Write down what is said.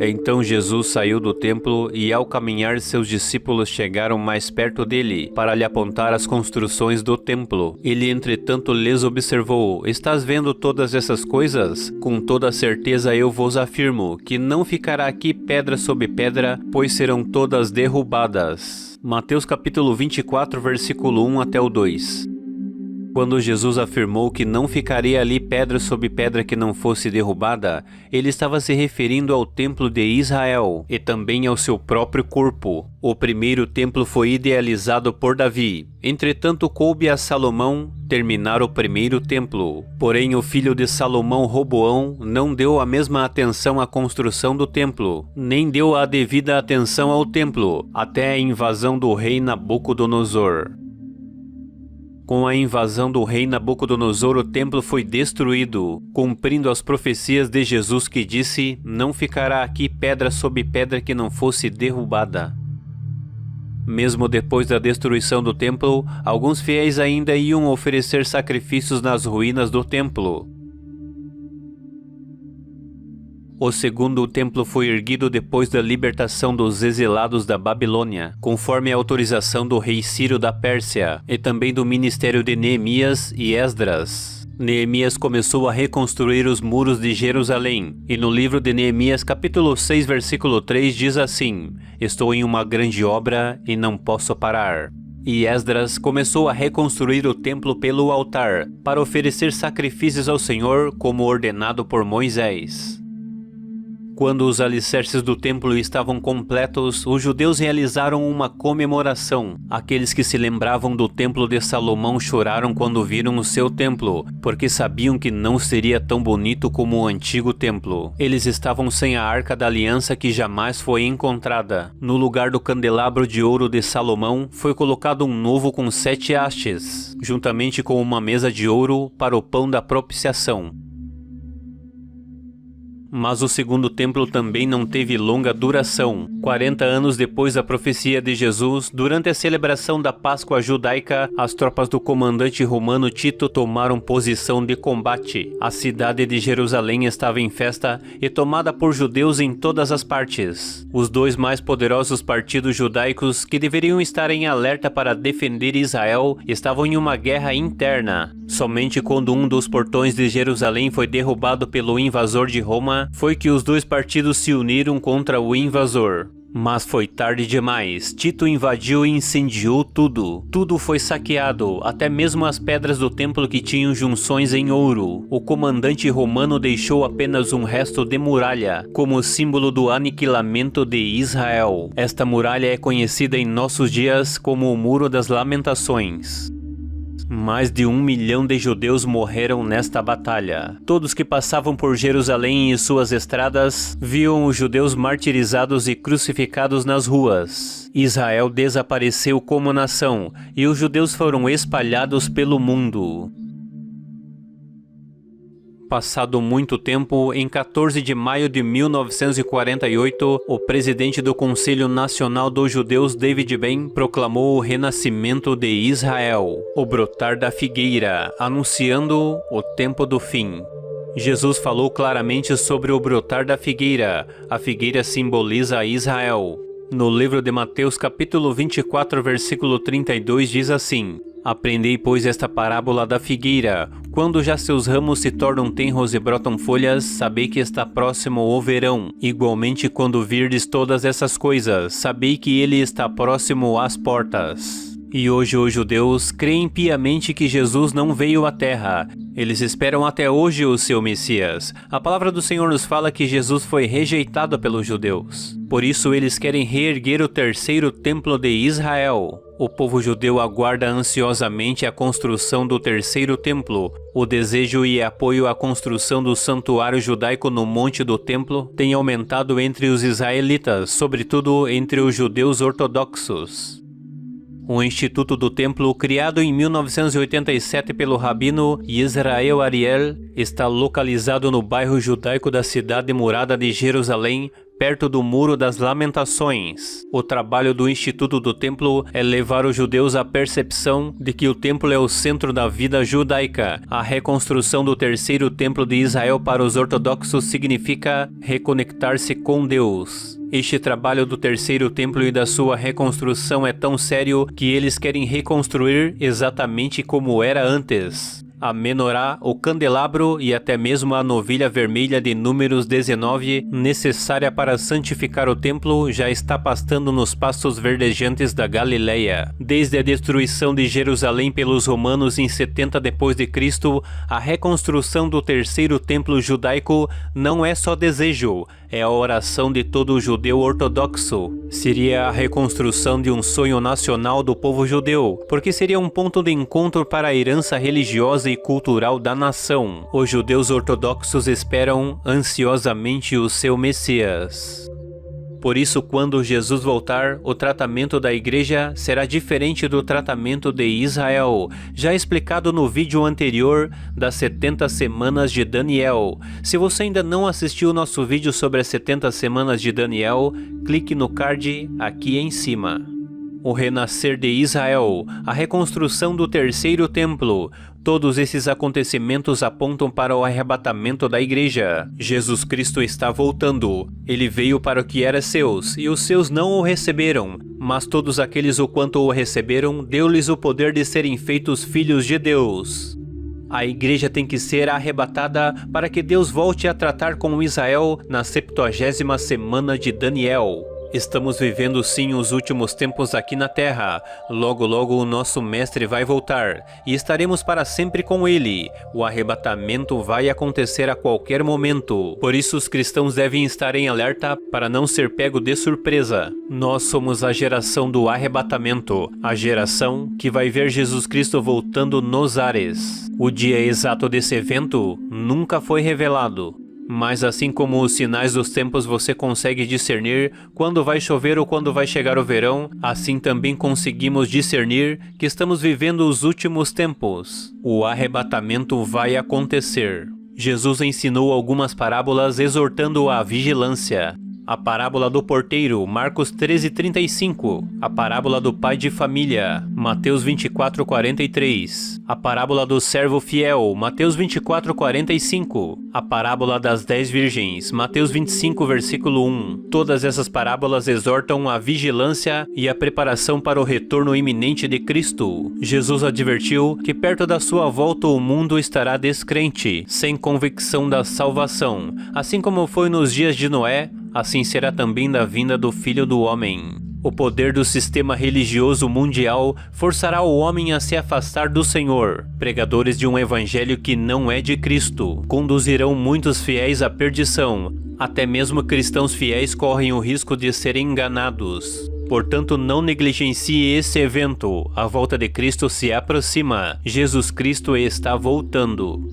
Então Jesus saiu do templo e, ao caminhar, seus discípulos chegaram mais perto dele para lhe apontar as construções do templo. Ele, entretanto, lhes observou: Estás vendo todas essas coisas? Com toda certeza eu vos afirmo que não ficará aqui pedra sobre pedra, pois serão todas derrubadas. Mateus capítulo 24, versículo 1 até o 2. Quando Jesus afirmou que não ficaria ali pedra sobre pedra que não fosse derrubada, ele estava se referindo ao templo de Israel e também ao seu próprio corpo. O primeiro templo foi idealizado por Davi. Entretanto, coube a Salomão terminar o primeiro templo. Porém, o filho de Salomão, Roboão, não deu a mesma atenção à construção do templo, nem deu a devida atenção ao templo, até a invasão do rei Nabucodonosor. Com a invasão do rei Nabucodonosor, o templo foi destruído, cumprindo as profecias de Jesus que disse: Não ficará aqui pedra sobre pedra que não fosse derrubada. Mesmo depois da destruição do templo, alguns fiéis ainda iam oferecer sacrifícios nas ruínas do templo. O segundo templo foi erguido depois da libertação dos exilados da Babilônia, conforme a autorização do rei Ciro da Pérsia, e também do ministério de Neemias e Esdras. Neemias começou a reconstruir os muros de Jerusalém, e no livro de Neemias capítulo 6, versículo 3 diz assim: Estou em uma grande obra e não posso parar. E Esdras começou a reconstruir o templo pelo altar, para oferecer sacrifícios ao Senhor como ordenado por Moisés. Quando os alicerces do templo estavam completos, os judeus realizaram uma comemoração. Aqueles que se lembravam do templo de Salomão choraram quando viram o seu templo, porque sabiam que não seria tão bonito como o antigo templo. Eles estavam sem a Arca da Aliança, que jamais foi encontrada. No lugar do candelabro de ouro de Salomão, foi colocado um novo com 7 hastes, juntamente com uma mesa de ouro para o pão da propiciação. Mas o segundo templo também não teve longa duração. 40 anos depois da profecia de Jesus, durante a celebração da Páscoa judaica, as tropas do comandante romano Tito tomaram posição de combate. A cidade de Jerusalém estava em festa e tomada por judeus em todas as partes. Os dois mais poderosos partidos judaicos, que deveriam estar em alerta para defender Israel, estavam em uma guerra interna. Somente quando um dos portões de Jerusalém foi derrubado pelo invasor de Roma, foi que os dois partidos se uniram contra o invasor. Mas foi tarde demais. Tito invadiu e incendiou tudo. Tudo foi saqueado, até mesmo as pedras do templo que tinham junções em ouro. O comandante romano deixou apenas um resto de muralha, como símbolo do aniquilamento de Israel. Esta muralha é conhecida em nossos dias como o Muro das Lamentações. Mais de 1 milhão de judeus morreram nesta batalha. Todos que passavam por Jerusalém e suas estradas viam os judeus martirizados e crucificados nas ruas. Israel desapareceu como nação e os judeus foram espalhados pelo mundo. Passado muito tempo, em 14 de maio de 1948, o presidente do Conselho Nacional dos Judeus, David Ben, proclamou o renascimento de Israel, o brotar da figueira, anunciando o tempo do fim. Jesus falou claramente sobre o brotar da figueira. A figueira simboliza Israel. No livro de Mateus capítulo 24, versículo 32 diz assim: Aprendei, pois, esta parábola da figueira. Quando já seus ramos se tornam tenros e brotam folhas, sabei que está próximo o verão. Igualmente, quando virdes todas essas coisas, sabei que ele está próximo às portas. E hoje os judeus creem piamente que Jesus não veio à terra. Eles esperam até hoje o seu Messias. A palavra do Senhor nos fala que Jesus foi rejeitado pelos judeus. Por isso eles querem reerguer o terceiro templo de Israel. O povo judeu aguarda ansiosamente a construção do terceiro templo. O desejo e apoio à construção do santuário judaico no Monte do Templo tem aumentado entre os israelitas, sobretudo entre os judeus ortodoxos. O Instituto do Templo, criado em 1987 pelo rabino Yisrael Ariel, está localizado no bairro judaico da cidade murada de Jerusalém, perto do Muro das Lamentações. O trabalho do Instituto do Templo é levar os judeus à percepção de que o templo é o centro da vida judaica. A reconstrução do terceiro templo de Israel para os ortodoxos significa reconectar-se com Deus. Este trabalho do terceiro templo e da sua reconstrução é tão sério que eles querem reconstruir exatamente como era antes. A menorá, o candelabro e até mesmo a novilha vermelha de Números 19, necessária para santificar o templo, já está pastando nos pastos verdejantes da Galileia. Desde a destruição de Jerusalém pelos romanos em 70 d.C., a reconstrução do terceiro templo judaico não é só desejo, é a oração de todo judeu ortodoxo. Seria a reconstrução de um sonho nacional do povo judeu, porque seria um ponto de encontro para a herança religiosa e cultural da nação. Os judeus ortodoxos esperam ansiosamente o seu Messias. Por isso, quando Jesus voltar, o tratamento da igreja será diferente do tratamento de Israel, já explicado no vídeo anterior das 70 semanas de Daniel. Se você ainda não assistiu o nosso vídeo sobre as 70 semanas de Daniel, clique no card aqui em cima. O renascer de Israel, a reconstrução do terceiro templo, todos esses acontecimentos apontam para o arrebatamento da igreja. Jesus Cristo está voltando. Ele veio para o que era seus, e os seus não o receberam. Mas todos aqueles o quanto o receberam, deu-lhes o poder de serem feitos filhos de Deus. A igreja tem que ser arrebatada para que Deus volte a tratar com Israel na 70ª semana de Daniel. Estamos vivendo sim os últimos tempos aqui na Terra. Logo logo o nosso Mestre vai voltar e estaremos para sempre com ele. O arrebatamento vai acontecer a qualquer momento. Por isso os cristãos devem estar em alerta para não ser pego de surpresa. Nós somos a geração do arrebatamento, a geração que vai ver Jesus Cristo voltando nos ares. O dia exato desse evento nunca foi revelado. Mas assim como os sinais dos tempos você consegue discernir quando vai chover ou quando vai chegar o verão, assim também conseguimos discernir que estamos vivendo os últimos tempos. O arrebatamento vai acontecer. Jesus ensinou algumas parábolas exortando à vigilância. A parábola do porteiro, Marcos 13:35. A parábola do pai de família, Mateus 24:43. A parábola do servo fiel, Mateus 24:45. A parábola das 10 virgens, Mateus 25, versículo 1. Todas essas parábolas exortam a vigilância e a preparação para o retorno iminente de Cristo. Jesus advertiu que perto da sua volta o mundo estará descrente, sem convicção da salvação, assim como foi nos dias de Noé. Assim será também da vinda do Filho do Homem. O poder do sistema religioso mundial forçará o homem a se afastar do Senhor. Pregadores de um evangelho que não é de Cristo conduzirão muitos fiéis à perdição. Até mesmo cristãos fiéis correm o risco de serem enganados. Portanto, não negligencie esse evento. A volta de Cristo se aproxima. Jesus Cristo está voltando.